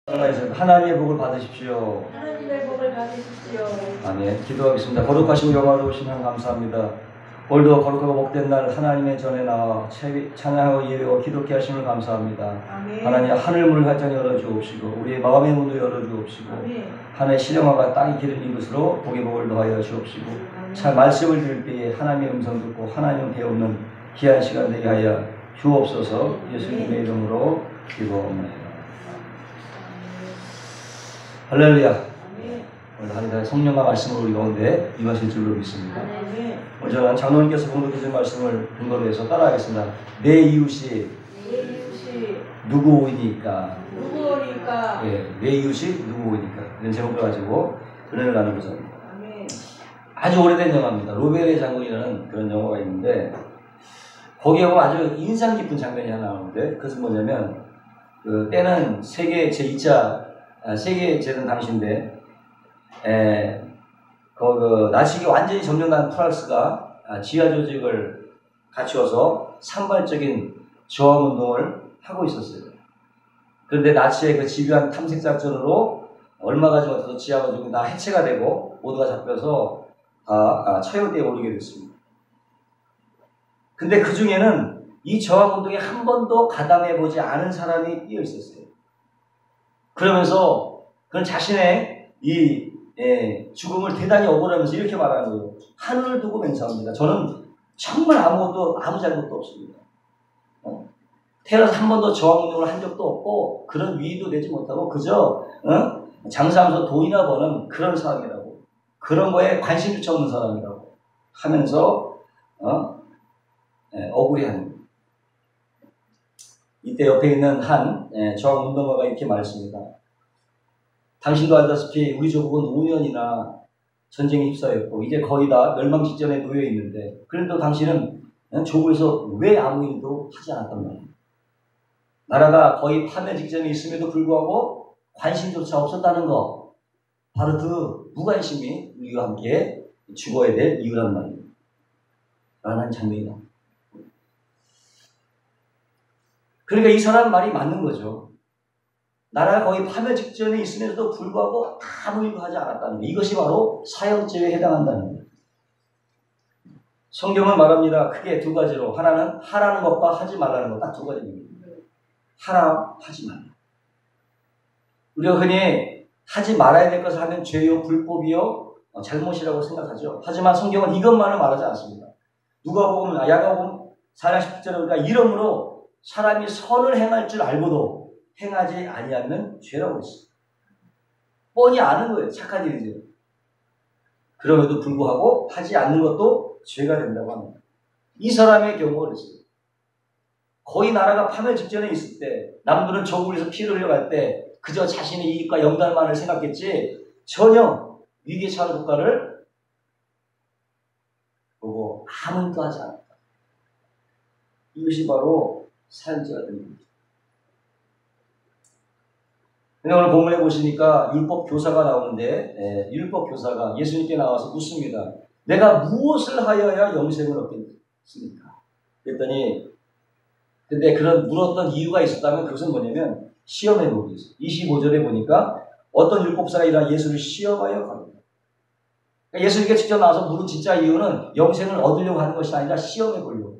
하나님의 복을 받으십시오. 하나님의 복을 받으십시오. 아멘. 기도하겠습니다. 거룩하시고 영화로우신 하나님 감사합니다. 오늘도 거룩하고 복된 날 하나님의 전에 나와 찬양하고 예배하고 기도케 하심을 감사합니다. 아멘. 하나님 하늘문을 활짝 열어주옵시고 우리의 마음의 문을 열어주옵시고 하늘의 시령화가 땅이 기른 이것으로 복의 복을 더하여 주옵시고 참 말씀을 들을 때에 하나님의 음성 듣고 하나님을 배우는 귀한 시간 되게 하여 주옵소서. 예수님의 이름으로 기도합니다. 할렐루야. 오늘 하나님의 성령과 말씀을 우리 가운데 임하실 줄로 믿습니다. 오늘 저는 장로님께서 공독해준 말씀을 근거로 해서 따라하겠습니다. 내 이웃이 누구이니까. 예, 내 이웃이 누구이니까. 이런 제목을 가지고 은혜를 나누고자 합니다. 아주 오래된 영화입니다. 로베르 장군이라는 그런 영화가 있는데 거기에 보면 아주 인상 깊은 장면이 하나 나오는데 그것은 뭐냐면 그 때는 세계 세계제전 당시인데 그 나치기 완전히 점령한 프랑스가 지하 조직을 갖추어서 산발적인 저항운동을 하고 있었어요. 그런데 나치의 그 집요한 탐색 작전으로 얼마 가지 못해서 지하 조직이 다 해체가 되고 모두가 잡혀서 다 처형대에 오르게 됐습니다. 근데 그 중에는 이 저항운동에 한 번도 가담해보지 않은 사람이 뛰어 있었어요. 그러면서 그는 자신의 이 죽음을 대단히 억울하면서 이렇게 말하는 거예요. 하늘을 두고 맹세합니다. 저는 정말 아무 잘못도 없습니다. 태어나서 한 번도 저항운동을 한 적도 없고 그런 위기도 되지 못하고 그저 장사하면서 돈이나 버는 그런 사람이라고, 그런 거에 관심조차 없는 사람이라고 하면서 억울해하는 거예요. 이때 옆에 있는 한 저항운동가가 이렇게 말했습니다. 당신도 알다시피 우리 조국은 5년이나 전쟁에 휩싸였고 이제 거의 다 멸망 직전에 놓여 있는데 그런데도 당신은 조국에서 왜 아무 일도 하지 않았단 말이에요. 나라가 거의 파멸 직전에 있음에도 불구하고 관심조차 없었다는 거, 바로 그 무관심이 우리와 함께 죽어야 될 이유란 말이에요. 라는 장면이 나옵니다. 그러니까 이 사람 말이 맞는 거죠. 나라가 거의 파멸 직전에 있음에도 불구하고 아무 일도 하지 않았다는 것. 이것이 바로 사형죄에 해당한다는 거예요. 성경은 말합니다. 크게 두 가지로. 하나는 하라는 것과 하지 말라는 것. 딱 두 가지입니다. 하라, 하지 말라. 우리가 흔히 하지 말아야 될 것을 하면 죄요, 불법이요, 잘못이라고 생각하죠. 하지만 성경은 이것만을 말하지 않습니다. 누가복음, 야고보음 4장 10절에 보니까 이러므로 사람이 선을 행할 줄 알고도 행하지 아니하면 죄라고 했어요. 뻔히 아는 거예요. 착한 일이죠. 그럼에도 불구하고 하지 않는 것도 죄가 된다고 합니다. 이 사람의 경우가 그랬어요. 거의 나라가 파멸 직전에 있을 때, 남들은 저국에서 피를 흘려갈 때 그저 자신의 이익과 영달만을 생각했지 전혀 위기에 처한 국가를 보고 아무 일도 하지 않았다. 이것이 바로 사형죄가 됩니다. 오늘 본문에 보시니까 율법 교사가 나오는데 율법 교사가 예수님께 나와서 묻습니다. 내가 무엇을 하여야 영생을 얻겠습니까? 그랬더니 근데 그런 물었던 이유가 있었다면 그것은 뭐냐면 시험해 보기 위해서. 25절에 보니까 어떤 율법사가 일어나 예수를 시험하여 갑니다. 그러니까 예수님께 직접 나와서 물은 진짜 이유는 영생을 얻으려고 하는 것이 아니라 시험해 보려고.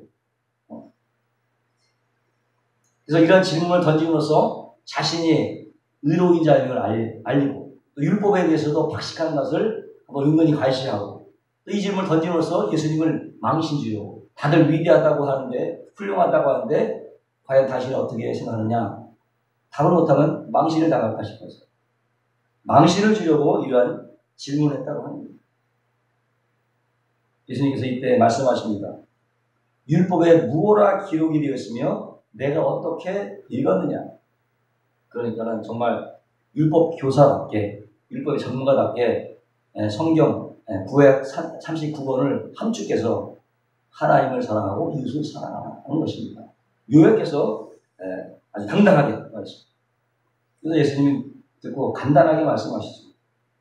그래서 이런 질문을 던짐으로써 자신이 의로인지 아니면 알리고 또 율법에 대해서도 박식한 것을 은근히 과시하고 또 이 질문을 던짐으로써 예수님을 망신주려고. 다들 위대하다고 하는데 훌륭하다고 하는데 과연 당신이 어떻게 생각하느냐? 답을 못하면 망신을 당할까 싶어서 망신을 주려고 이러한 질문을 했다고 합니다. 예수님께서 이때 말씀하십니다. 율법에 무엇라 기록이 되었으며 내가 어떻게 읽었느냐? 그러니까는 정말 율법 교사답게, 율법의 전문가답게 성경 구약 39권을 함축해서 하나님을 사랑하고 이웃을 사랑하는 것입니다. 요약해서 아주 당당하게 말했습니다. 그래서 예수님이 듣고 간단하게 말씀하시죠.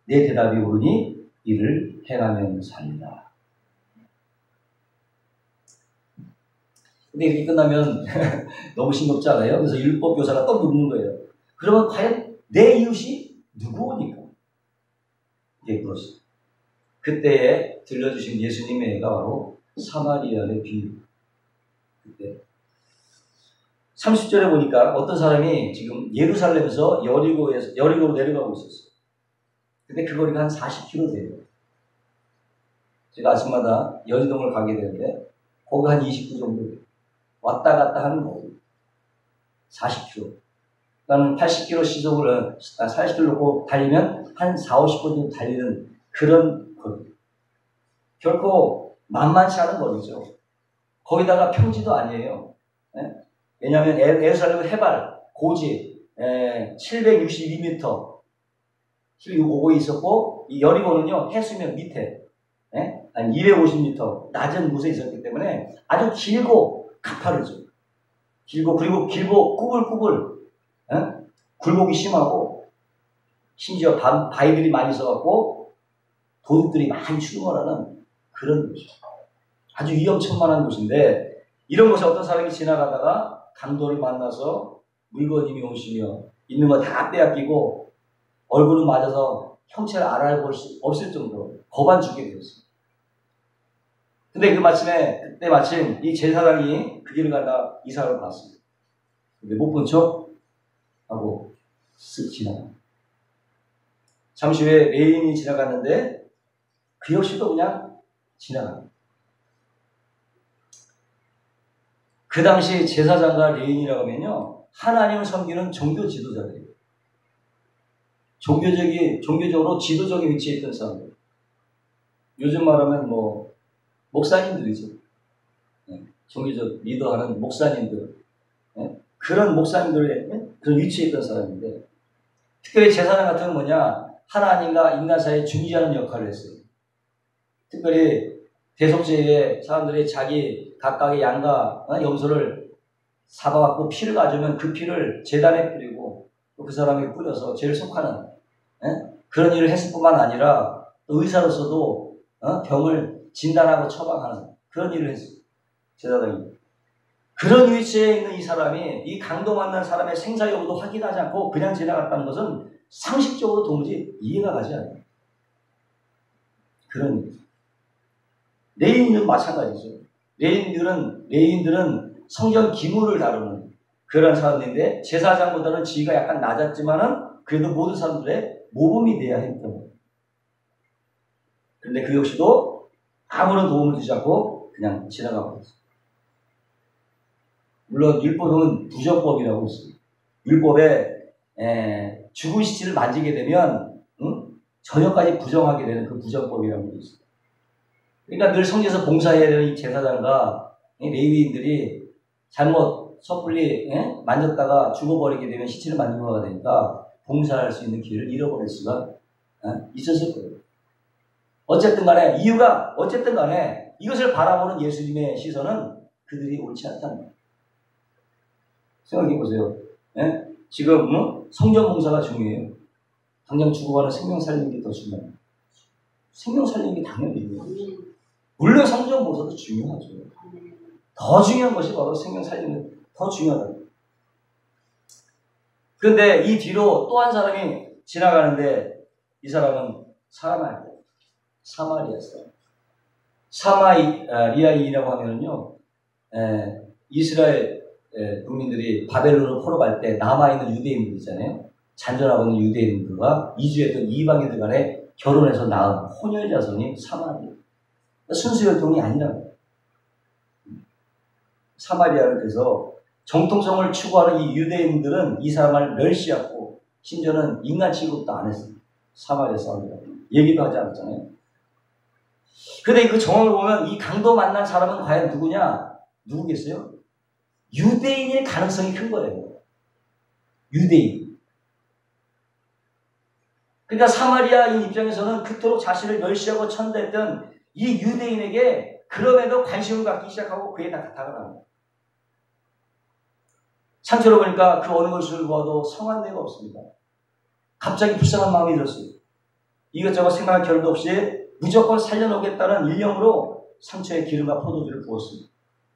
내 대답이 옳으니 이를 행하면 살리라. 근데 이렇게 끝나면 너무 싱겁지 않아요? 그래서 율법 교사가 또 묻는 거예요. 그러면 과연 내 이웃이 누구오니까? 이게 그것이. 그때에 들려주신 예수님의 애가 바로 사마리아의 비유. 그때 30절에 보니까 어떤 사람이 지금 예루살렘에서 여리고로 내려가고 있었어요. 근데 그 거리가 한 40km 돼요. 제가 아침마다 여의동을 가게 되는데 거기 한 29 정도 돼요. 왔다 갔다 하는 거예요. 40km. 나는 80km 시속을 40km 놓고 달리면 한 4, 50분 정도 달리는 그런 거리. 결코 만만치 않은 거리죠. 거기다가 평지도 아니에요. 네? 왜냐하면 예루살렘 해발, 고지 762m 오고 있었고, 이 여리고는요 해수면 밑에 한 250m 낮은 곳에 있었기 때문에 아주 길고 가파르죠. 그리고 길고 꾸불꾸불 굴곡이 심하고, 심지어 바위들이 많이 있어갖고 도둑들이 많이 출몰하는 그런 곳이죠. 아주 위험천만한 곳인데, 이런 곳에 어떤 사람이 지나가다가 강도를 만나서 물건임이 오시며 있는 거 다 빼앗기고 얼굴은 맞아서 형체를 알아볼 수 없을 정도로 겁안 주게 되었습니다. 근데 그때 마침 이 제사장이 그 길을 가다 이 사람을 봤습니다. 근데 못 본 척 하고 쓱 지나가. 잠시 후에 레인이 지나갔는데 그 역시도 그냥 지나갑니다. 그 당시 제사장과 레인이라고 하면요, 하나님을 섬기는 종교 지도자들이에요. 종교적으로 지도적인 위치에 있던 사람들. 요즘 말하면 목사님들이죠. 종교적 리더하는 목사님들. 그런 목사님들의 그런 위치에 있던 사람인데, 특별히 제사장 같은 건 뭐냐, 하나님과 인간 사이에 중지하는 역할을 했어요. 특별히 대속죄에 사람들이 자기 각각의 양과 염소를 잡아갖고 피를 가져오면 그 피를 제단에 뿌리고 또 그 사람에게 뿌려서 죄를 속하는 그런 일을 했을 뿐만 아니라 또 의사로서도 병을 진단하고 처방하는 그런 일을 했어요. 제사장이. 그런 위치에 있는 이 사람이 이 강도 만난 사람의 생사 여부도 확인하지 않고 그냥 지나갔다는 것은 상식적으로 도무지 이해가 가지 않아요. 그런 일이죠. 레인들은 마찬가지죠. 레인들은 성경 기물을 다루는 그런 사람인데, 제사장보다는 지위가 약간 낮았지만은 그래도 모든 사람들의 모범이 돼야 했던 거예요. 그런데 그 역시도 아무런 도움을 주지 않고 그냥 지나가고 있어요. 물론 율법은 부정법이라고 있습니다. 율법에 죽은 시체를 만지게 되면 저녁까지 부정하게 되는 그 부정법이라고 있습니다. 그러니까 늘 성전에서 봉사해야 되는 이 제사장과 레위인들이 잘못 섣불리 만졌다가 죽어버리게 되면 시체를 만진 거가 되니까 봉사할 수 있는 기회를 잃어버릴 수가 있었을 거예요. 어쨌든 간에 이것을 바라보는 예수님의 시선은 그들이 옳지 않다는 거예요. 생각해 보세요. 지금 성전 봉사가 중요해요. 당장 죽어가는 생명 살리는 게 더 중요해요. 생명 살리는 게 당연히 중요해요. 물론 성전 봉사도 중요하죠. 더 중요한 것이 바로 생명 살리는 게 더 중요하다. 그런데 이 뒤로 또 한 사람이 지나가는데, 이 사람은 사람이 아니에요. 사마리아 사람. 사마리아인이라고 하면은요, 이스라엘 국민들이 바벨론으로 포로 갈 때 남아있는 유대인들 있잖아요. 잔존하고 있는 유대인들과 이주했던 이방인들 간에 결혼해서 낳은 혼혈 자손이 사마리아. 순수 혈통이 아니라고. 사마리아를 그래서 정통성을 추구하는 이 유대인들은 이 사람을 멸시하고 심지어는 인간 취급도 안 했어요. 사마리아 사람들 얘기도 하지 않았잖아요. 그런데 그 정황을 보면 이 강도 만난 사람은 과연 누구겠어요? 유대인일 가능성이 큰 거예요. 유대인. 그러니까 사마리아인 입장에서는 그토록 자신을 멸시하고 천대했던 이 유대인에게 그럼에도 관심을 갖기 시작하고 그에 다 다가갑니다. 상처로 보니까 그 어느 것을 보아도 성한 데가 없습니다. 갑자기 불쌍한 마음이 들었어요. 이것저것 생각할 겨를도 없이 무조건 살려놓겠다는 일념으로 상처에 기름과 포도주를 부었습니다.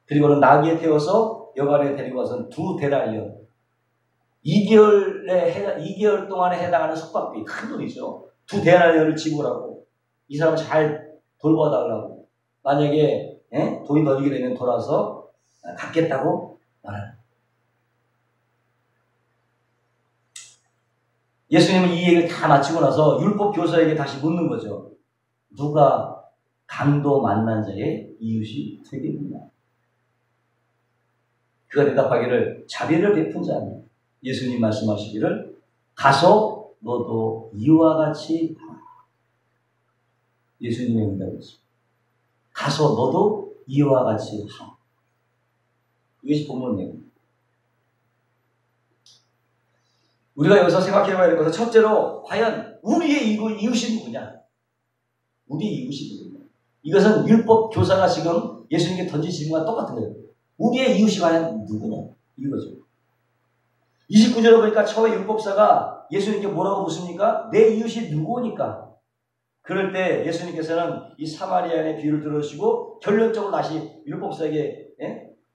그리고는 나귀에 태워서 여관에 데리고 와서 2 데나리온, 2개월 동안에 해당하는 숙박비, 큰 돈이죠. 2데나리온을 지불하고 이 사람을 잘 돌봐달라고. 만약에 돈이 더 주게 되면 돌아서 갚겠다고 말하는. 예수님은 이 얘기를 다 마치고 나서 율법 교사에게 다시 묻는 거죠. 누가 강도 만난 자의 이웃이 되겠느냐? 그가 대답하기를 자비를 베푼 자는 예수님 말씀하시기를 가서 너도 이와 같이 하라. 예수님의 응답이었습니다. 가서 너도 이와 같이 하라. 이것이 본문 내용입니다. 우리가 여기서 생각해봐야 될 것은 첫째로 과연 우리의 이웃이 누구냐? 우리의 이웃이 누구냐? 이것은 율법 교사가 지금 예수님께 던진 질문과 똑같은 거예요. 우리의 이웃이 과연 누구냐? 이거죠. 29절에 보니까 처음에 율법사가 예수님께 뭐라고 묻습니까? 내 이웃이 누구니까? 그럴 때 예수님께서는 이 사마리아인의 비유를 들으시고 결론적으로 다시 율법사에게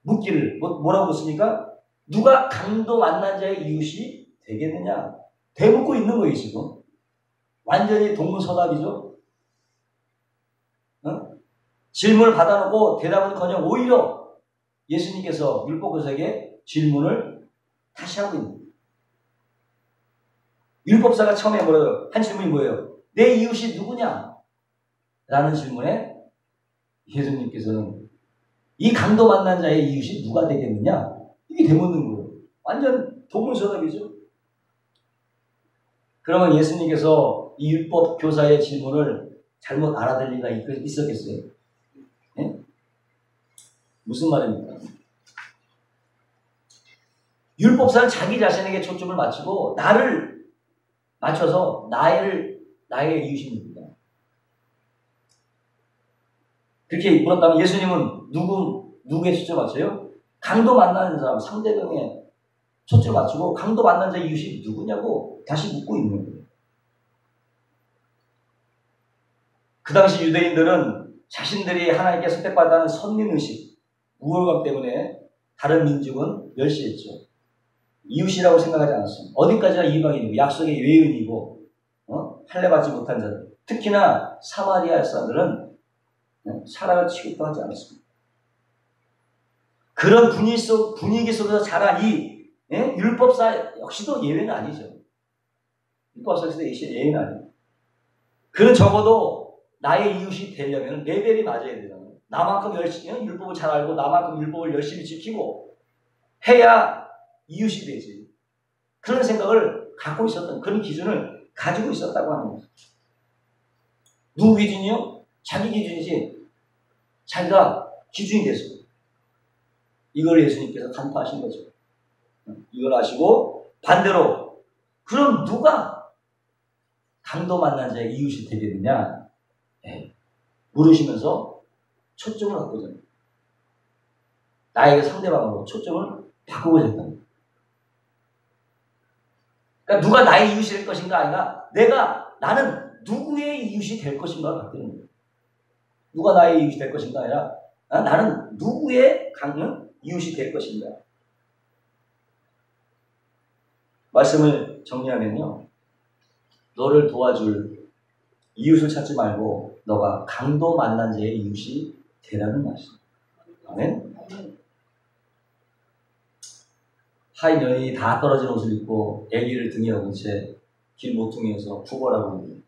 묻기를 뭐라고 묻습니까? 누가 강도 만난 자의 이웃이 되겠느냐? 대묻고 있는 거예요, 지금. 완전히 동문서답이죠. 질문을 받아놓고 대답은커녕 오히려 예수님께서 율법교사에게 질문을 다시 하고 있는 거예요. 율법사가 처음에 뭐래요? 한 질문이 뭐예요? 내 이웃이 누구냐? 라는 질문에 예수님께서는 이 강도 만난 자의 이웃이 누가 되겠느냐? 이게 되묻는 거예요. 완전 동문서답이죠. 그러면 예수님께서 이 율법 교사의 질문을 잘못 알아들 리가 있었겠어요? 네? 무슨 말입니까? 율법사는 자기 자신에게 초점을 맞추고 나를 맞춰서 나의 이웃입니다. 그렇게 물었다면 예수님은 누구에 초점을 맞춰요? 강도 만나는 사람, 상대방에 초점을 맞추고 강도 만난 자의 이웃이 누구냐고 다시 묻고 있는 거예요. 그 당시 유대인들은 자신들이 하나님께 선택받았다는 선민의식, 우월감 때문에 다른 민족은 멸시했죠. 이웃이라고 생각하지 않았습니다. 어디까지나 이방인이고 약속의 외인이고 할례받지 못한 자들, 특히나 사마리아 사람들은 사랑을 취급도 하지 않았습니다. 그런 분위기 속에서 자란 이 율법사 역시도 예외는 아니죠. 율법사에서도 예외는 아니에요. 그는 적어도 나의 이웃이 되려면 레벨이 맞아야 되잖아요. 나만큼 열심히 율법을 잘 알고 나만큼 율법을 열심히 지키고 해야 이웃이 되지. 그런 생각을 갖고 있었던, 그런 기준을 가지고 있었다고 하는 거죠. 누구 기준이요? 자기 기준이지. 자기가 기준이 됐어요. 이걸 예수님께서 간파하신 거죠. 이걸 아시고 반대로 그럼 누가 강도 만난 자의 이웃이 되겠느냐? 물으시면서 초점을 바꾸잖아요. 나에게 상대방으로 초점을 바꾸고자 했답니다. 그러니까 누가 나의 이웃이 될 것인가 아니라 나는 누구의 이웃이 될 것인가가 바뀌는 거예요. 누가 나의 이웃이 될 것인가 아니라 나는 누구의 이웃이 될 것인가. 말씀을 정리하면요. 너를 도와줄 이웃을 찾지 말고 너가 강도 만난 자의 이웃이 되라는 말씀. 아멘. 하인 여인이 다 떨어진 옷을 입고 아기를 등에 업은 채 길 모퉁이에서 구걸하고 있는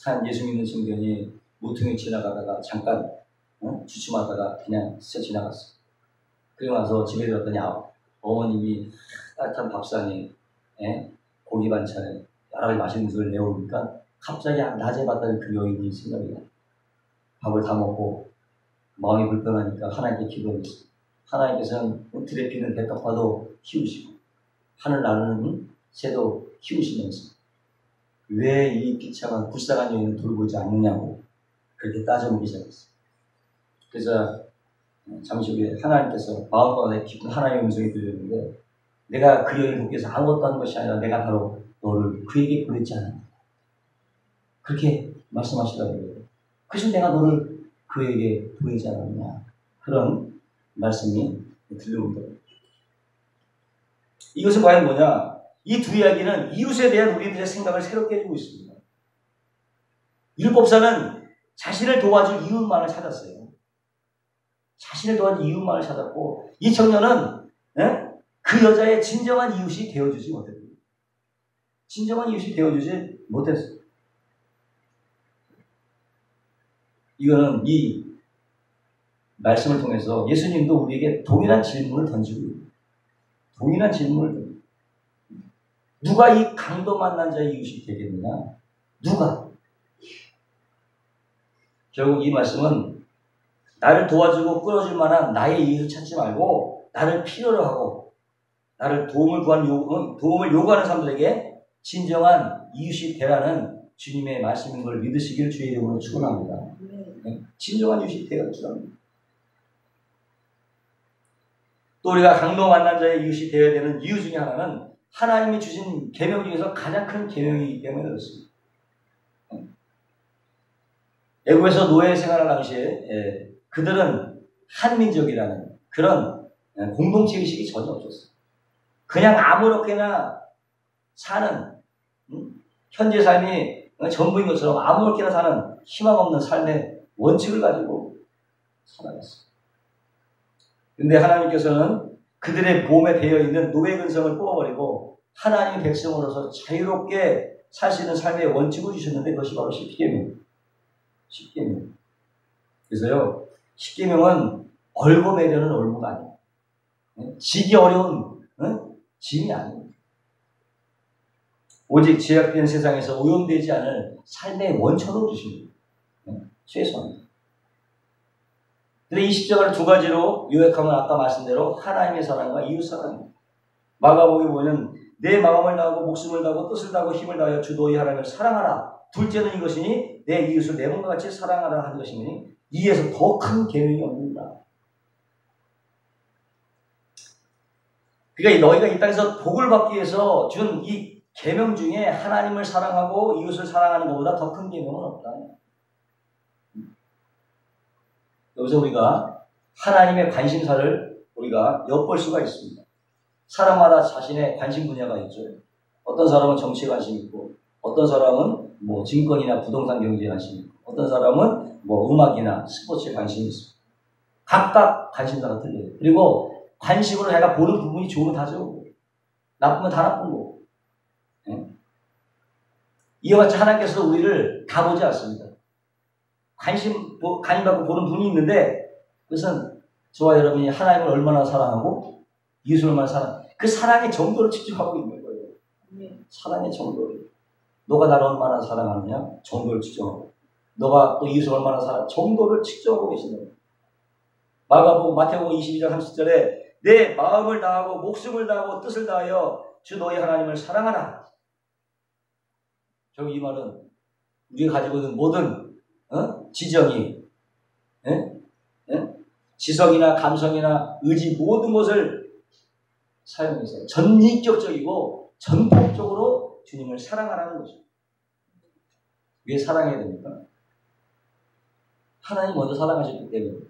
한 예수 믿는 청년이 모퉁이 지나가다가 잠깐 주춤하다가 그냥 스쳐 지나갔어요. 그리고 나서 집에 들었더니 어머님이 따뜻한 밥상에 고기 반찬에 여러 가지 맛있는 것을 내오니까 갑자기 낮에 봤던 그 여인이 생각이 나요. 밥을 다 먹고 마음이 불편하니까 하나님께 기도했어요. 하나님께서는 들에 피는 백합화도 키우시고 하늘 나르는 새도 키우시면서 왜 이 비참한 불쌍한 여인을 돌보지 않느냐고 그렇게 따져보기 시작했어요. 그래서 잠시 후에 하나님께서 마음가운데 깊은 하나님의 음성이 들렸는데 내가 그 여인을 돕기 위해서 아무것도 하는 것이 아니라 내가 바로 너를 그에게 보냈지 않았냐. 그렇게 말씀하시더라고요. 그래서 내가 너를 그에게 보내지 않았냐. 그런 말씀이 들려옵니다. 이것은 과연 뭐냐? 이 두 이야기는 이웃에 대한 우리들의 생각을 새롭게 해주고 있습니다. 율법사는 자신을 도와줄 이웃만을 찾았어요. 자신을 도와줄 이웃만을 찾았고, 이 청년은 그 여자의 진정한 이웃이 되어주지 못했어요. 진정한 이웃이 되어주지 못했어요. 이거는 이 말씀을 통해서 예수님도 우리에게 동일한 질문을 던지고 있습니다. 동일한 질문을 던집니다. 누가 이 강도 만난 자의 이웃이 되겠느냐? 누가? 결국 이 말씀은 나를 도와주고 끌어줄 만한 나의 이웃을 찾지 말고 나를 필요로 하고 나를 도움을 요구하는 사람들에게 진정한 이웃이 되라는 주님의 말씀인 걸 믿으시길 주의 이름으로 축원합니다. 진정한 이웃이 되어 주랍니다. 또 우리가 강도 만난 자의 이웃이 되어야 되는 이유 중에 하나는 하나님이 주신 계명 중에서 가장 큰 계명이기 때문에 그렇습니다. 애국에서 노예 생활할 당시에 그들은 한민족이라는 그런 공동체 의식이 전혀 없었어요. 그냥 아무렇게나 사는 현재 삶이 전부인 것처럼 아무렇게나 사는 희망 없는 삶의 원칙을 가지고 살아갔어요. 그런데 하나님께서는 그들의 몸에 배어있는 노예 근성을 뽑아버리고 하나님의 백성으로서 자유롭게 살 수 있는 삶의 원칙을 주셨는데 그것이 바로 십계명. 십계명. 그래서요, 십계명은 얼고 매려는 얼무가 아니에요. 지기 어려운 짐이 아닙니다. 오직 제약된 세상에서 오염되지 않을 삶의 원천을 주십니다. 최소한. 근데 이 십자가를 두 가지로 요약하면 아까 말씀대로 하나님의 사랑과 이웃 사랑입니다. 마가복음에 보면 내 마음을 다하고 목숨을 다하고 뜻을 다하고 힘을 다하여 주 너희 하나님을 사랑하라. 둘째는 이것이니 내 이웃을 내 몸과 같이 사랑하라 하는 것이니 이에서 더 큰 계명이 없느니라. 그러니까 너희가 이 땅에서 복을 받기 위해서 준 이 계명 중에 하나님을 사랑하고 이웃을 사랑하는 것보다 더 큰 계명은 없다. 여기서 우리가 하나님의 관심사를 우리가 엿볼 수가 있습니다. 사람마다 자신의 관심 분야가 있죠. 어떤 사람은 정치에 관심이 있고, 어떤 사람은 뭐 증권이나 부동산 경제에 관심이 있고, 어떤 사람은 뭐 음악이나 스포츠에 관심이 있습니다. 각각 관심사가 틀려요. 그리고 관심으로 내가 보는 부분이 좋으면 다 좋은 거예요. 나쁘면 다 나쁜 거고. 이와 같이 하나님께서도 우리를 다 보지 않습니다. 관심 받고 보는 분이 있는데, 그것은 저와 여러분이 하나님을 얼마나 사랑하고 이웃을 얼마나 그 사랑의 정도를 측정하고 있는 거예요. 사랑의 정도를. 너가 나를 얼마나 사랑하느냐? 정도를 측정하고. 너가 또 이웃을 얼마나 사랑하느냐? 정도를 측정하고 계시는 거예요. 마태복음 22장 30절에 내 마음을 다하고 목숨을 다하고 뜻을 다하여 주 너희 하나님을 사랑하라. 결국 이 말은 우리가 가지고 있는 모든 지정이 지성이나 감성이나 의지 모든 것을 사용해서 전인격적이고 전폭적으로 주님을 사랑하라는 거죠. 왜 사랑해야 됩니까? 하나님 먼저 사랑하셨기 때문에.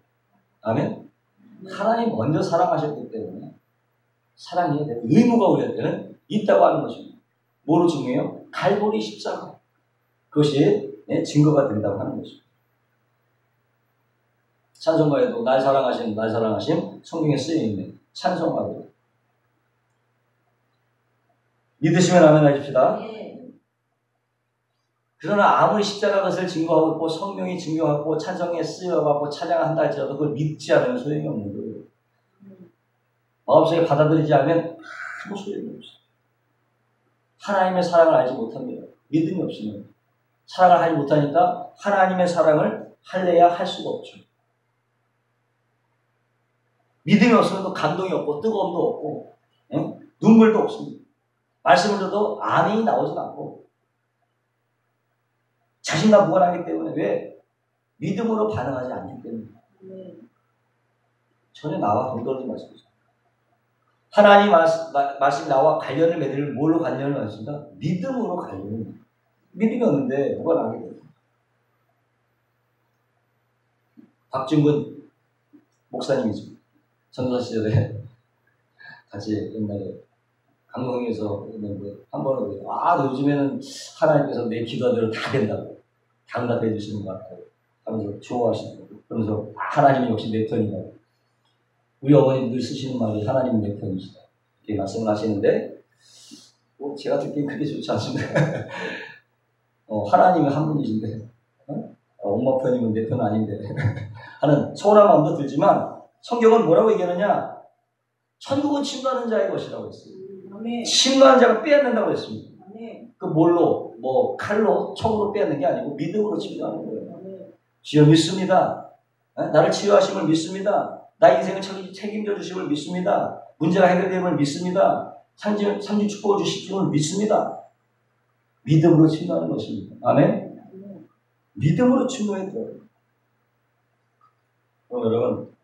아멘? 하나님 먼저 사랑하셨기 때문에 사랑해야 돼요. 의무가 우리한테는 있다고 하는 것입니다. 뭐로 증명해요? 갈보리 십자가. 그것이 증거가 된다고 하는 것입니다. 찬송가에도 날 사랑하심 성경에 쓰여있는 찬송가도 믿으시면 아멘 하십시다. 그러나 아무리 십자가 것을 증거하고 있고 성경이 증거하고 찬송에 쓰여가고 찬양한다 할지라도 그걸 믿지 않으면 소용이 없는 거예요. 마음속에 받아들이지 않으면 아무 소용이 없어요. 하나님의 사랑을 알지 못합니다. 믿음이 없으면. 사랑을 하지 못하니까 하나님의 사랑을 할래야 할 수가 없죠. 믿음이 없으면 또 감동이 없고 뜨거움도 없고 눈물도 없습니다. 말씀을 들어도 아멘이 나오진 않고 자신감 무관하기 때문에 왜? 믿음으로 반응하지 않기 때문에. 전혀 나와 동떨어진 말씀이죠. 하나님 말씀이 나와 관련을 맺을 뭘로 관련을 맺습니까? 믿음으로 관련을. 믿음이 없는데 뭐가 나게 돼요? 박준근 목사님이죠. 전도사 시절에 같이 옛날에 강동에서 한 번은 요즘에는 하나님께서 내 기도대로 다 된다고 당답해 주시는 것 같고 하면서 좋아하시고 그러면서 하나님이 역시 내 편이다. 우리 어머님들 쓰시는 말이 하나님 내 편이시다 이렇게 말씀을 하시는데 제가 듣기엔 그게 좋지 않습니다. 하나님이 한 분이신데 엄마 편이면 내 편 아닌데 하는 서운한 마음도 들지만 성경은 뭐라고 얘기하느냐? 천국은 침노하는 자의 것이라고 했어요. 침노하는 자가 빼앗는다고 했습니다. 그 뭘로? 칼로, 총으로 빼앗는 게 아니고 믿음으로 침노하는 거예요. 주여 믿습니다. 나를 치유하심을 믿습니다. 나의 인생을 책임져 주심을 믿습니다. 문제가 해결됨을 믿습니다. 상주 축복을 주시심을 믿습니다. 믿음으로 침노하는 것입니다. 아멘? 믿음으로 침노해야 돼요. 그럼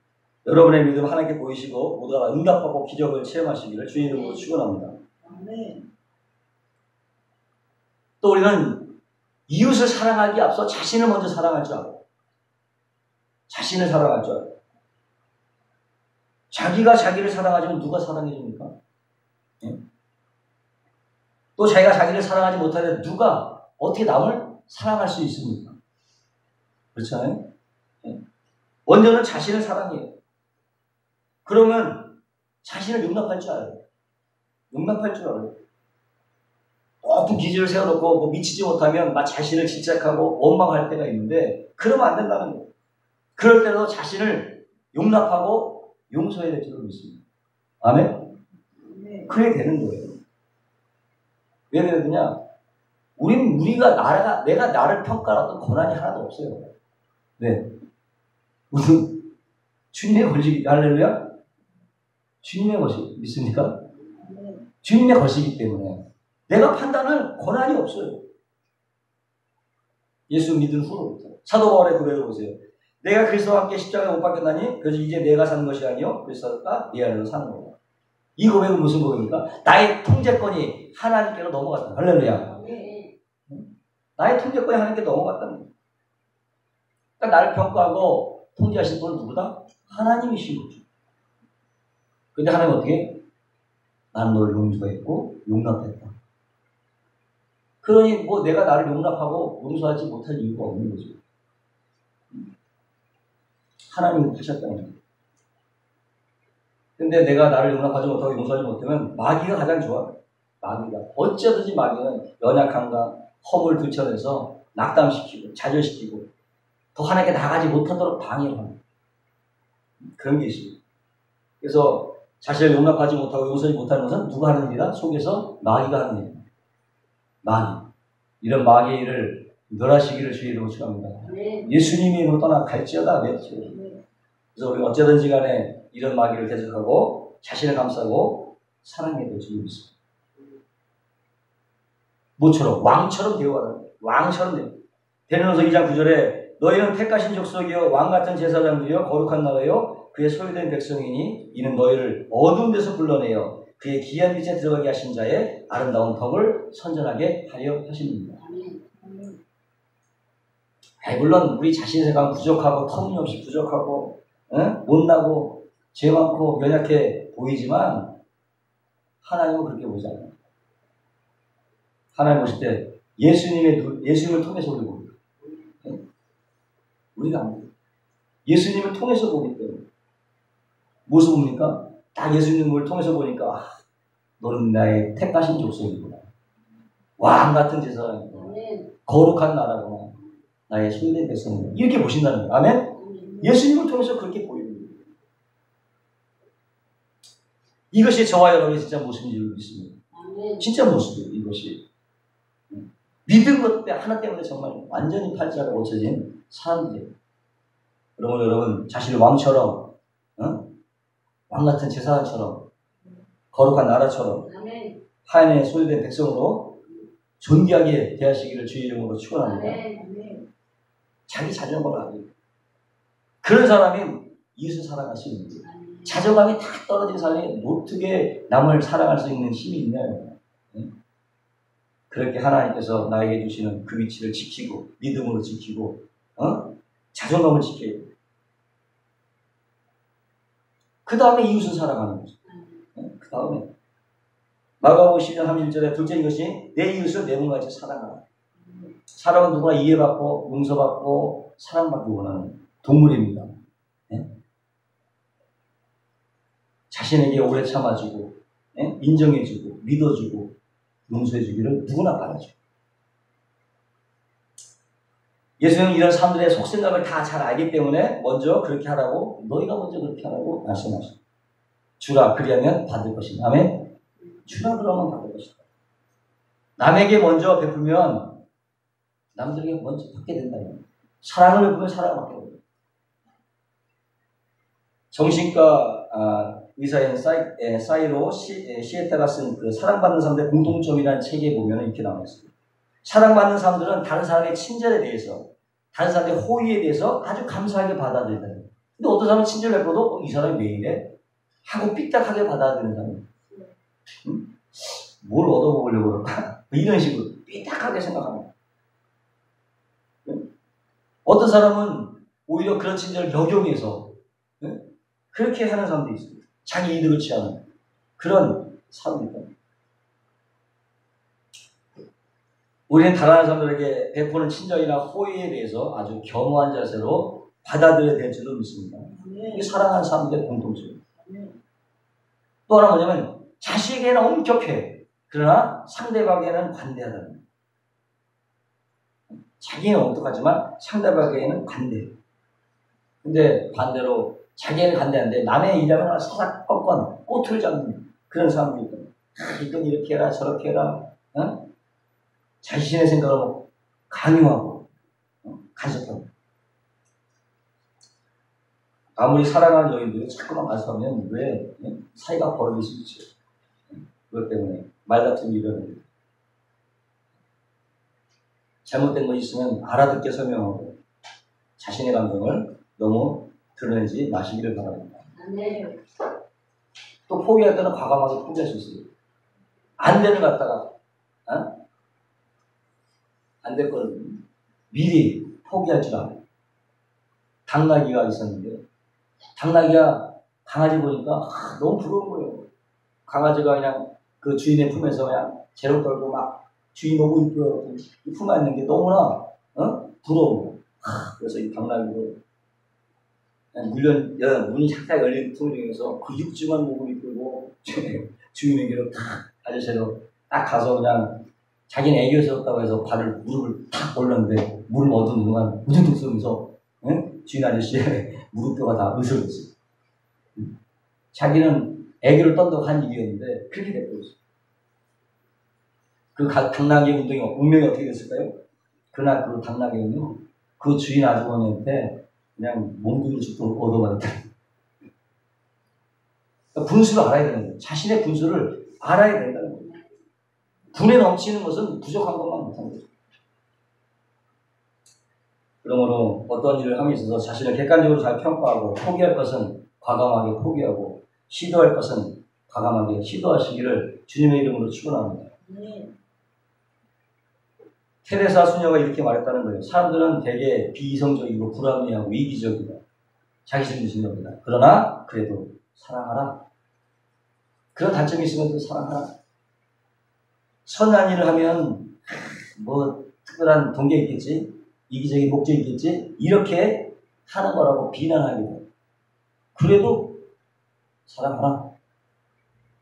여러분의 믿음 하나님께 보이시고 모두가 응답하고 기적을 체험하시기를 주의 이름으로 축원합니다. 또 우리는 이웃을 사랑하기에 앞서 자신을 먼저 사랑할 줄 알아요. 자신을 사랑할 줄 알아요. 자기가 자기를 사랑하지만 누가 사랑해 줍니까? 예? 또 자기가 자기를 사랑하지 못하면 누가 어떻게 남을 사랑할 수 있습니까? 그렇잖아요? 예? 먼저는 자신을 사랑해요. 그러면 자신을 용납할 줄 알아요. 용납할 줄 알아요. 높은 기준을 세워놓고 미치지 못하면 막 자신을 질책하고 원망할 때가 있는데 그러면 안 된다는 거예요. 그럴 때도 자신을 용납하고 용서해야 될 줄로 믿습니다. 아멘? 그래야 되는 거예요. 왜 그러느냐? 내가 나를 평가할 어떤 권한이 하나도 없어요. 네. 우리는 주님의 것이기, 할렐루야? 주님의 것이 믿습니까? 주님의 것이기 때문에 내가 판단할 권한이 없어요. 예수 믿은 후로부터. 사도 바울의 고백을 보세요. 내가 그리스도와 함께 십자가에 못 박혔나니 그래서 이제 내가 사는 것이 아니요 그리스도가 내 안에서 사는 거다. 이 고백은 무슨 고백입니까? 나의 통제권이 하나님께로 넘어갔다. 할렐루야. 나의 통제권이 하나님께 넘어갔다는 거예요. 그러니까 나를 평가하고 통제하신 분은 누구다? 하나님이신 거죠. 근데 하나님은 어떻게? 나는 너를 용서했고 용납했다. 그러니 내가 나를 용납하고 용서하지 못할 이유가 없는 거죠. 하나님이 하셨다는 거예요. 근데 내가 나를 용납하지 못하고 용서하지 못하면 마귀가 가장 좋아. 마귀가. 어쩌든지 마귀는 연약함과 허물 들춰내서 낙담시키고 좌절시키고 더 하나님께 나가지 못하도록 방해를 합니다. 그런 게 있어요. 그래서 자신을 용납하지 못하고 용서하지 못하는 것은 누가 하는 일이다? 속에서 마귀가 하는 일입니다. 마귀. 이런 마귀의 일을 멸하시기를 주의 이름으로 축원합니다. 예수님의 이름으로 떠나갈지어다. 그래서 우리가 어쩌든지 간에 이런 마귀를 대적하고 자신을 감싸고 사랑해야 될 줄 믿습니다. 모처럼 왕처럼 되어가는 거예요. 왕처럼 되어. 베드로전서 2장 9절에 너희는 택하신 족속이요 왕같은 제사장들이요 거룩한 나라요 그의 소유된 백성이니 이는 너희를 어두운 데서 불러내어 그의 기이한 빛에 들어가게 하신 자의 아름다운 덕을 선전하게 하려 하십니다. 물론 우리 자신의 생각은 부족하고 터무니없이 부족하고 못나고 죄 많고 연약해 보이지만 하나님은 그렇게 보지 않아요. 하나님 보실 때 예수님을 통해서 우리 봅니다. 우리가 안 보고 예수님을 통해서 보기 때문에 무엇을 봅니까? 딱 예수님을 통해서 보니까 너는 나의 택하신 족속이구나. 왕 같은 제사장이구나. 거룩한 나라구나. 나의 소유된 백성이구나. 이렇게 보신다는 거예요. 아멘? 예수님을 통해서 그렇게 보이는 거예요. 이것이 저와 여러분의 진짜 모습인 줄 믿습니다. 진짜 모습이에요. 이것이. 믿은 것 하나 때문에 정말 완전히 팔자가 고쳐진 사람들이에요. 여러분 자신을 왕처럼 왕 같은 제사장처럼 거룩한 나라처럼 하나님의 소유된 백성으로 존귀하게 대하시기를 주의 이름으로 축원합니다. 자기 자존감을 알아요. 그런 사람이 이웃을 사랑할 수 있는 거예요. 자존감이 다 떨어진 사람이 어떻게 남을 사랑할 수 있는 힘이 있나요? 그렇게 하나님께서 나에게 주시는 그 위치를 지키고 믿음으로 지키고 자존감을 지켜야 돼요. 그 다음에 이웃을 사랑하는 거죠. 그 다음에 마가복음 10장 31절에 둘째 이것이 내 이웃을 내 몸같이 사랑하라. 사람은 누구나 이해받고 용서받고 사랑받기 원하는 동물입니다. 네? 자신에게 오래 참아주고 네? 인정해주고 믿어주고 용서해주기를 누구나 바라죠. 예수님은 이런 사람들의 속생각을 다 잘 알기 때문에 먼저 그렇게 하라고 너희가 먼저 그렇게 하라고 말씀하십니다. 주라 그리하면 받을 것이다. 아멘. 주라 그러면 받을 것이다. 남에게 먼저 베풀면 남들에게 먼저 받게 된다. 사랑을 베풀면 사랑을 받게 된다. 정신과 의사인 사이로 시에타가 쓴 그 사랑받는 사람들의 공통점이라는 책에 보면 이렇게 나와 있습니다. 사랑받는 사람들은 다른 사람의 친절에 대해서, 다른 사람의 호의에 대해서 아주 감사하게 받아들인다. 근데 어떤 사람은 친절을 베풀어도 이 사람이 왜 이래? 하고 삐딱하게 받아들이는 사람. 응? 뭘 얻어먹으려고 그럴까? 이런 식으로 삐딱하게 생각합니다. 응? 어떤 사람은 오히려 그런 친절을 역용해서 응? 그렇게 하는 사람도 있습니다. 자기 이득을 취하는 그런 사람입니다. 우리는 다른 사람들에게 베푸는 친절이나 호의에 대해서 아주 겸허한 자세로 받아들여야 될 줄로 믿습니다. 이게 사랑하는 사람들의 공통점입니다. 또 하나 뭐냐면 자식에게는 엄격해. 그러나 상대방에게는 관대하다. 자기는 엄격하지만 상대방에게는 관대해. 근데 반대로 자기는 관대한데 남의 일하면 사사건건 꼬투를 잡는 그런 사람들이 있거든요. 이건 이렇게 해라 저렇게 해라. 어? 자신의 생각을 강요하고 간섭하고 아무리 사랑하는 여인들이 자꾸만 간섭하면 왜 사이가 벌어질 수 있죠. 그것 때문에 말다툼이 일어나요. 잘못된 것이 있으면 알아듣게 설명하고 자신의 감정을 너무 드러내지 마시기를 바랍니다. 네. 또 포기할 때는 과감하게 포기할 수 있어요. 안 되는 것 같다가 안 될 걸 미리 포기할 줄 알아요. 당나귀가 있었는데 당나귀가 강아지 보니까 너무 부러운 거예요. 강아지가 그냥 그 주인의 품에서 그냥 재롱 떨고 막 주인 너무 이뻐요. 이 품에 있는 게 너무나 부러운 거예요. 그래서 이 당나귀를 문이 살짝 열린 틈 중에서 그 육중한 목을 이끌고 주인에게로 딱 아저씨로 딱 가서 그냥 자기는 애교스럽다고 해서 무릎을 탁 올렸는데 물을 얻은 동안 우두둑 쏘면서 주인 아저씨의 무릎뼈가 다 으스러졌어요. 자기는 애교를 떤다고 한 일이었는데 그렇게 됐어요. 그 당나귀의 운명이 어떻게 됐을까요? 그날 그 당나귀는요 그 주인 아주머니한테 그냥 몽둥이로 죽도록 얻어맞았다. 그러니까 분수를 알아야 되는 거예요. 자신의 분수를 알아야 된다는 거예요. 분에 넘치는 것은 부족한 것만 못한 거죠. 그러므로 어떤 일을 함에 있어서 자신을 객관적으로 잘 평가하고 포기할 것은 과감하게 포기하고 시도할 것은 과감하게 시도하시기를 주님의 이름으로 축원합니다. 테레사 수녀가 이렇게 말했다는 거예요. 사람들은 되게 비이성적이고 불합리하고 이기적이다. 자기중심 중심적이다. 그러나 그래도 사랑하라. 그런 단점이 있으면 또 사랑하라. 선한 일을 하면 뭐 특별한 동기 있겠지, 이기적인 목적이 있겠지, 이렇게 하는 거라고 비난하게 돼. 그래도 사랑하라.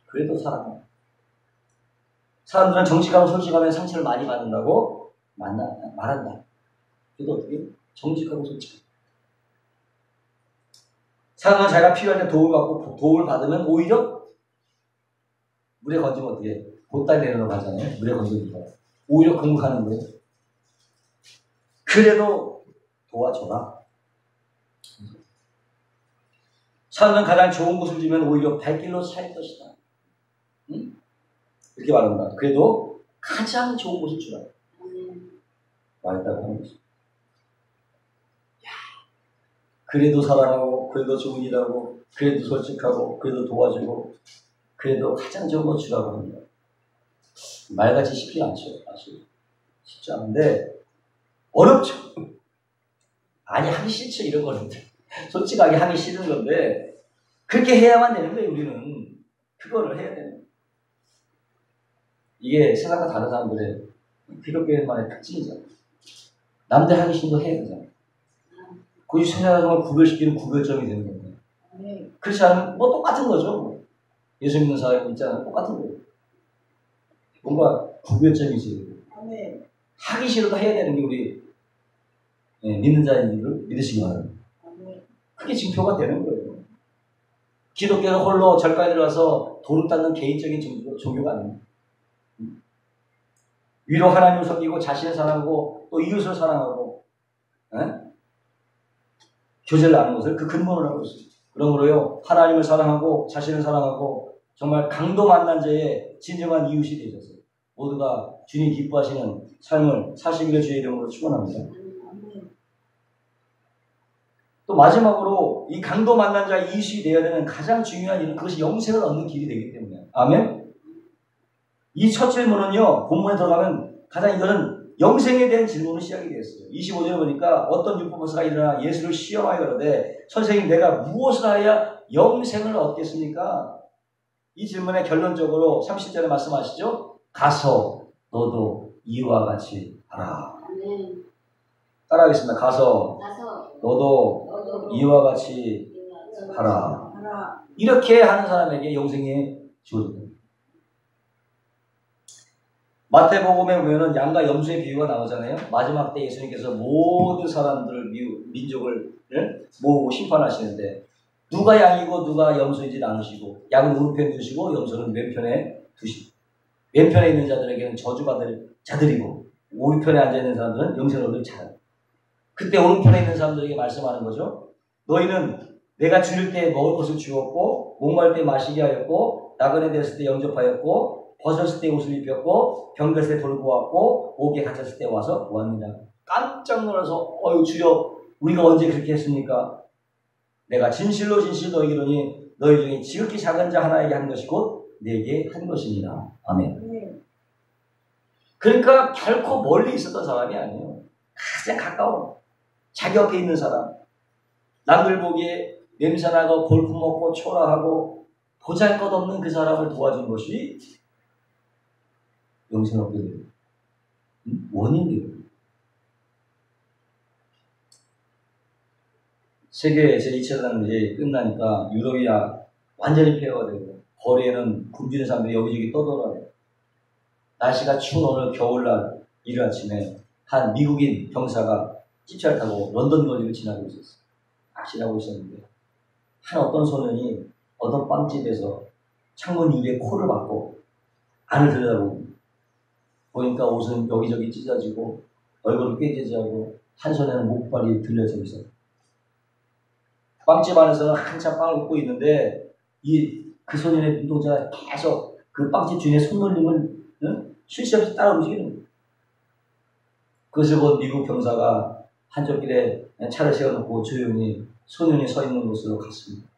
그래도 사랑하라. 사람들은 정직하고 솔직하면 상처를 많이 받는다고 말한다. 그래도 어떻게? 정직하고 솔직하고. 사람은 자기가 필요할 때 도움을 받으면 오히려 물에 건지면 어떻게 해? 보따리 내려놓고 하잖아요. 물에 건지니까. 오히려 공격하는 거예요. 그래도 도와줘라. 사람은 가장 좋은 곳을 주면 오히려 발길로 살 것이다. 응? 이렇게 말합니다. 그래도 가장 좋은 곳을 주라. 말했다고 하는 것입니다. 그래도 사랑하고, 그래도 좋은 일하고, 그래도 솔직하고, 그래도 도와주고, 그래도 가장 좋은 거 주라고 합니다. 말같이 쉽지 않죠. 사실. 쉽지 않은데, 어렵죠. 아니, 하기 싫죠. 이런 거는. 솔직하게 하기 싫은 건데, 그렇게 해야만 되는 거예요, 우리는. 그거를 해야 되는 거예요. 이게 세상과 다른 사람들의 기독교인만의 특징이죠. 남들 하기 싫은 거 해야 되잖아요. 그것이 세상을 구별시키는 구별점이 되는 겁니다. 그렇지 않으면 뭐 똑같은 거죠. 예수 믿는 사람 있잖아요. 똑같은 거예요. 뭔가 구별점이지. 하기 싫어도 해야 되는 게 우리 믿는 자인 줄을 믿으시기 바랍니다. 그게 징표가 되는 거예요. 기독교는 홀로 절가에 들어가서 도를 닦는 개인적인 종교가 아닙니다. 위로 하나님을 섬기고 자신을 사랑하고 또 이웃을 사랑하고 교제를 나누는 것을 그 근본으로 하고 있습니다. 그러므로요, 하나님을 사랑하고 자신을 사랑하고 정말 강도 만난 자의 진정한 이웃이 되셔서 모두가 주님 기뻐하시는 삶을 사시기를 주의 이름으로 축원합니다. 또 마지막으로 이 강도 만난 자의 이웃이 되어야 되는 가장 중요한 일은 그것이 영생을 얻는 길이 되기 때문에. 아멘. 이 첫 질문은요, 본문에 들어가면 가장 이거는 영생에 대한 질문으로 시작이 되었어요. 25절에 보니까 어떤 율법교사가 일어나 예수를 시험하여 가로되 선생님 내가 무엇을 하여야 영생을 얻겠습니까? 이 질문에 결론적으로 30절에 말씀하시죠. 가서 너도 이와 같이 하라. 따라하겠습니다. 가서 너도 이와 같이 하라. 이렇게 하는 사람에게 영생이 주어집니다. 마태복음에 보면은 양과 염소의 비유가 나오잖아요. 마지막 때 예수님께서 모든 사람들을 민족을 모으고 심판하시는데 누가 양이고 누가 염소인지 나누시고 양은 오른편에 두시고 염소는 왼편에 두시고 왼편에 있는 자들에게는 저주받을 자들이고 오른편에 앉아있는 사람들은 영생을 얻을 자들. 그때 오른편에 있는 사람들에게 말씀하는 거죠. 너희는 내가 줄일 때 먹을 것을 주었고 목마를 때 마시게 하였고 나그네 되었을 때 영접하였고 벗었을 때 옷을 입혔고 병들었을 때 돌고 왔고 옥에 갇혔을 때 와서 보았느냐. 깜짝 놀라서 어유 주여 우리가 언제 그렇게 했습니까? 내가 진실로 너에게 이르노니 너희 중에 지극히 작은 자 하나에게 한 것이 곧 내게 한 것이니라. 아멘. 그러니까 결코 멀리 있었던 사람이 아니에요. 가장 가까운 자기 옆에 있는 사람, 남들 보기에 냄새나고 볼품없고 초라하고 보잘것없는 그 사람을 도와준 것이 영생을 얻게 돼요. 원인이에요. 세계 제2차 대전이 끝나니까 유럽이 완전히 폐허가 되고 거리에는 굶주린 사람들이 여기저기 떠돌아요. 날씨가 추운 오늘 겨울날 이른 아침에 한 미국인 병사가 찝차를 타고 런던 거리를 지나고 있었어요. 지나고 있었는데 어떤 소년이 어떤 빵집에서 창문 유리에 코를 박고 안을 들여다보고 보니까 옷은 여기저기 찢어지고 얼굴은 꿰개지하고 한 손에는 목발이 들려져 있어요. 빵집 안에서는 한참 빵을 굽고 있는데 그 소년의 눈동자가 계속 그 빵집 주인의 손놀림을 쉴 새 없이 따라 움직이는 거예요. 그것을 본 미국 병사가 한쪽 길에 차를 세워놓고 조용히 소년이 서 있는 곳으로 갔습니다.